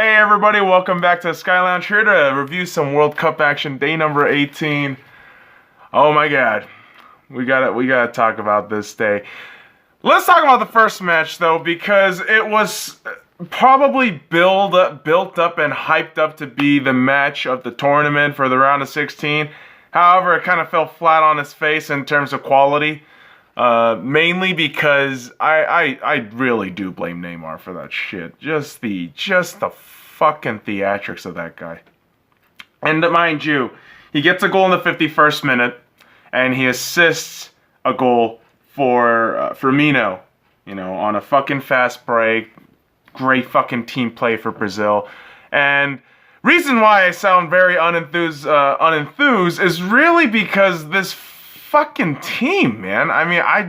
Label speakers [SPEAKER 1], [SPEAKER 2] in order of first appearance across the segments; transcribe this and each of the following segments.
[SPEAKER 1] Hey everybody, welcome back to the S.C.Y here to review some World Cup action, day number 18. Oh my god. We gotta talk about this day. Let's talk about the first match though, because it was probably built up and hyped up to be the match of the tournament for the round of 16. However, it kind of fell flat on its face in terms of quality. Mainly because I really do blame Neymar for that shit. Just the fucking theatrics of that guy. And mind you, he gets a goal in the 51st minute, and he assists a goal for Firmino, on a fucking fast break. Great fucking team play for Brazil. And reason why I sound very unenthused is really because this fucking team, man. I mean, I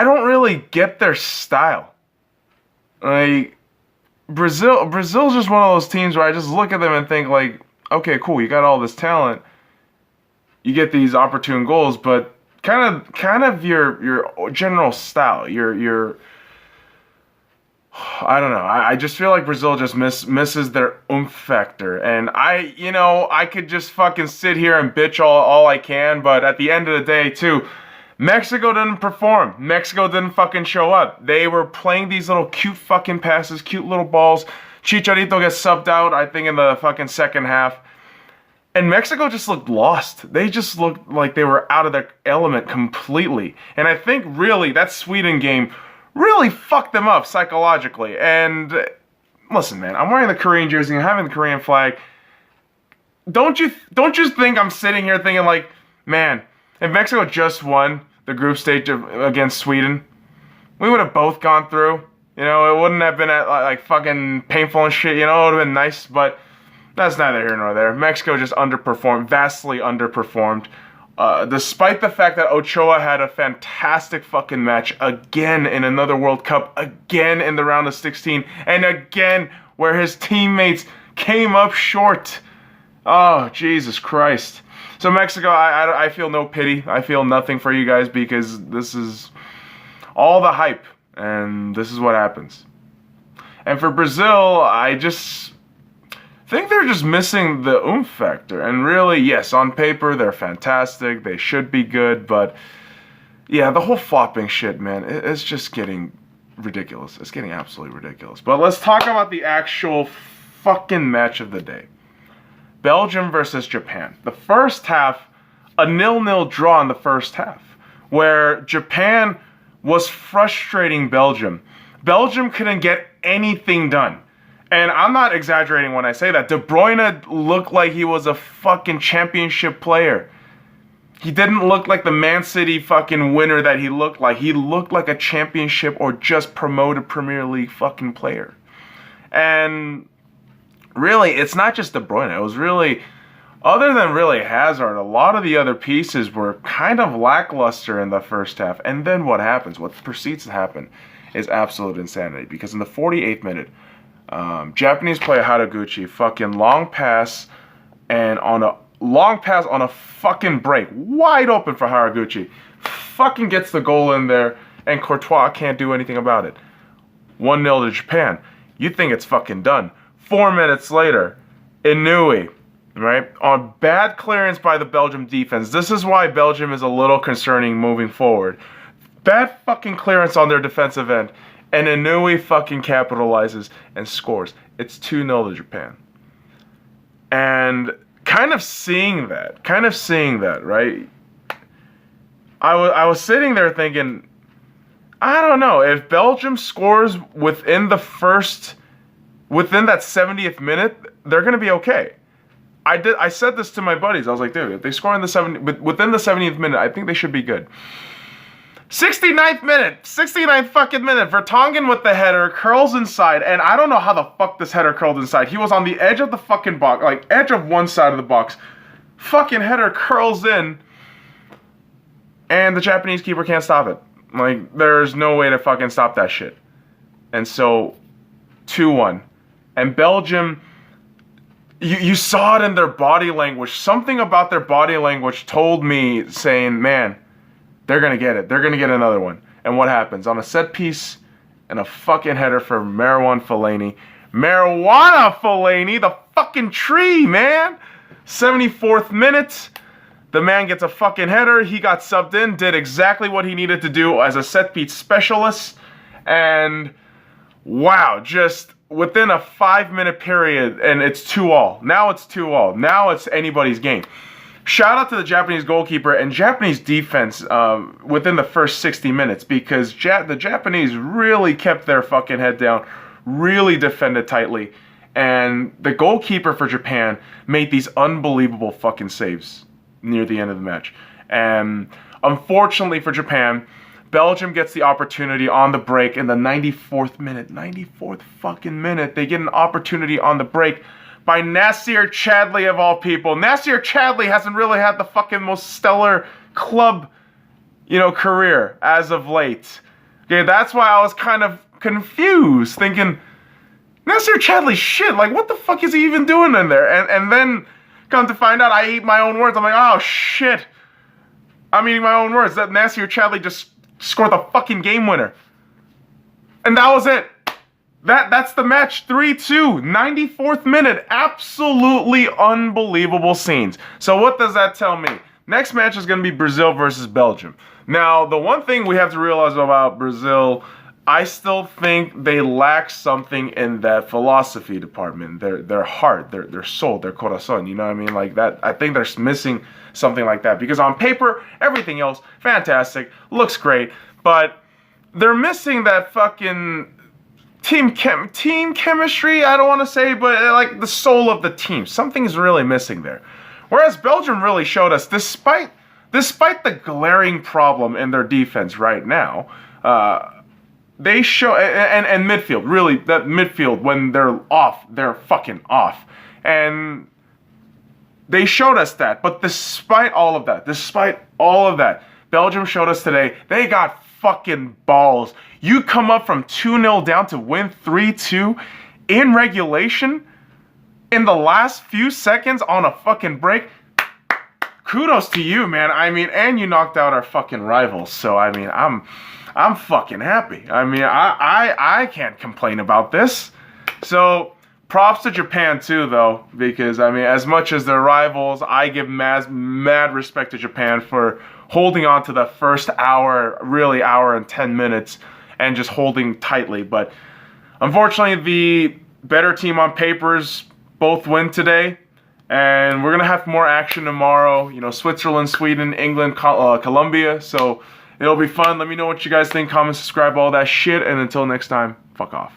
[SPEAKER 1] don't really get their style. Like, Brazil's just one of those teams where I just look at them and think, like, okay, cool, you got all this talent, you get these opportune goals, but kind of your general style, your I don't know. I just feel like Brazil just misses their oomph factor. And I could just fucking sit here and bitch all I can, but at the end of the day, too, Mexico didn't perform. Mexico didn't fucking show up. They were playing these little cute fucking passes, cute little balls. Chicharito gets subbed out, I think, in the fucking second half. And Mexico just looked lost. They just looked like they were out of their element completely. And I think, really, that Sweden game really fucked them up psychologically. And listen, man, I'm wearing the Korean jersey, I'm having the Korean flag. Don't you think I'm sitting here thinking, like, man, if Mexico just won the group stage against Sweden, we would have both gone through. It wouldn't have been like fucking painful and shit. It would have been nice, but that's neither here nor there. Mexico just underperformed, vastly underperformed. Despite the fact that Ochoa had a fantastic fucking match again in another World Cup, again in the round of 16, and again where his teammates came up short. Oh, Jesus Christ. So Mexico, I feel no pity. I feel nothing for you guys because this is all the hype, and this is what happens. And for Brazil, I just think they're just missing the oomph factor. And really, yes, on paper, they're fantastic. They should be good. But, yeah, the whole flopping shit, man, it's just getting ridiculous. It's getting absolutely ridiculous. But let's talk about the actual fucking match of the day. Belgium versus Japan. The first half, a 0-0 draw in the first half, where Japan was frustrating Belgium. Belgium couldn't get anything done. And I'm not exaggerating when I say that. De Bruyne looked like he was a fucking championship player. He didn't look like the Man City fucking winner that he looked like. He looked like a championship or just promoted Premier League fucking player. And really, it's not just De Bruyne. It was really, other than really Hazard, a lot of the other pieces were kind of lackluster in the first half. And then what happens? What proceeds to happen is absolute insanity. Because in the 48th minute, Japanese player Haraguchi fucking long pass on a fucking break, wide open for Haraguchi, fucking gets the goal in there, and Courtois can't do anything about it. 1-0 to Japan. You think it's fucking done. 4 minutes later, Inui, right, on bad clearance by the Belgium defense. This is why Belgium is a little concerning moving forward. Bad fucking clearance on their defensive end. And Inui fucking capitalizes and scores. It's 2-0 to Japan. And kind of seeing that, right? I was sitting there thinking, I don't know, if Belgium scores within that 70th minute, they're gonna be okay. I said this to my buddies. I was like, dude, if they score within the 70th minute, I think they should be good. 69th fucking minute, Vertonghen with the header, curls inside, and I don't know how the fuck this header curled inside. He was on the edge of the fucking box, like, edge of one side of the box. Fucking header curls in, and the Japanese keeper can't stop it. Like, there's no way to fucking stop that shit. And so, 2-1. And Belgium, you saw it in their body language. Something about their body language told me, saying, man, they're going to get it. They're going to get another one. And what happens? On a set piece, and a fucking header for Marijuana Fellaini, the fucking tree, man. 74th minute. The man gets a fucking header. He got subbed in, did exactly what he needed to do as a set-piece specialist. And wow, just within a 5-minute period, and it's 2-2. Now it's 2-2. Now it's anybody's game. Shout out to the Japanese goalkeeper and Japanese defense within the first 60 minutes because the Japanese really kept their fucking head down, really defended tightly, and the goalkeeper for Japan made these unbelievable fucking saves near the end of the match. And unfortunately for Japan, Belgium gets the opportunity on the break in the 94th fucking minute. They get an opportunity on the break by Nacer Chadli of all people. Nacer Chadli hasn't really had the fucking most stellar club, career as of late. Okay, that's why I was kind of confused, thinking, Nacer Chadli, shit, like what the fuck is he even doing in there? And then come to find out, I eat my own words. I'm like, oh shit, I'm eating my own words. That Nacer Chadli just scored the fucking game winner. And that was it. That's the match. 3-2, 94th minute. Absolutely unbelievable scenes. So what does that tell me? Next match is going to be Brazil versus Belgium. Now, the one thing we have to realize about Brazil, I still think they lack something in that philosophy department. Their heart, their soul, their corazón, you know what I mean? Like that, I think they're missing something like that. Because on paper, everything else, fantastic, looks great. But they're missing that fucking team chemistry, I don't want to say, but like the soul of the team. Something's really missing there. Whereas Belgium really showed us, despite the glaring problem in their defense right now, they show, and midfield, really, that midfield, when they're off, they're fucking off. And they showed us that. But despite all of that, Belgium showed us today, they got fucking balls. You come up from 2-0 down to win 3-2 in regulation in the last few seconds on a fucking break. Kudos to you, man. I mean, and you knocked out our fucking rivals. So, I mean, I'm fucking happy. I mean, I can't complain about this. So, props to Japan too, though, because, I mean, as much as they're rivals, I give mad respect to Japan for holding on to the first hour, really hour and 10 minutes, and just holding tightly. But unfortunately, the better team on papers both win today, and we're going to have more action tomorrow. Switzerland, Sweden, England, Colombia, so it'll be fun. Let me know what you guys think, comment, subscribe, all that shit, and until next time, fuck off.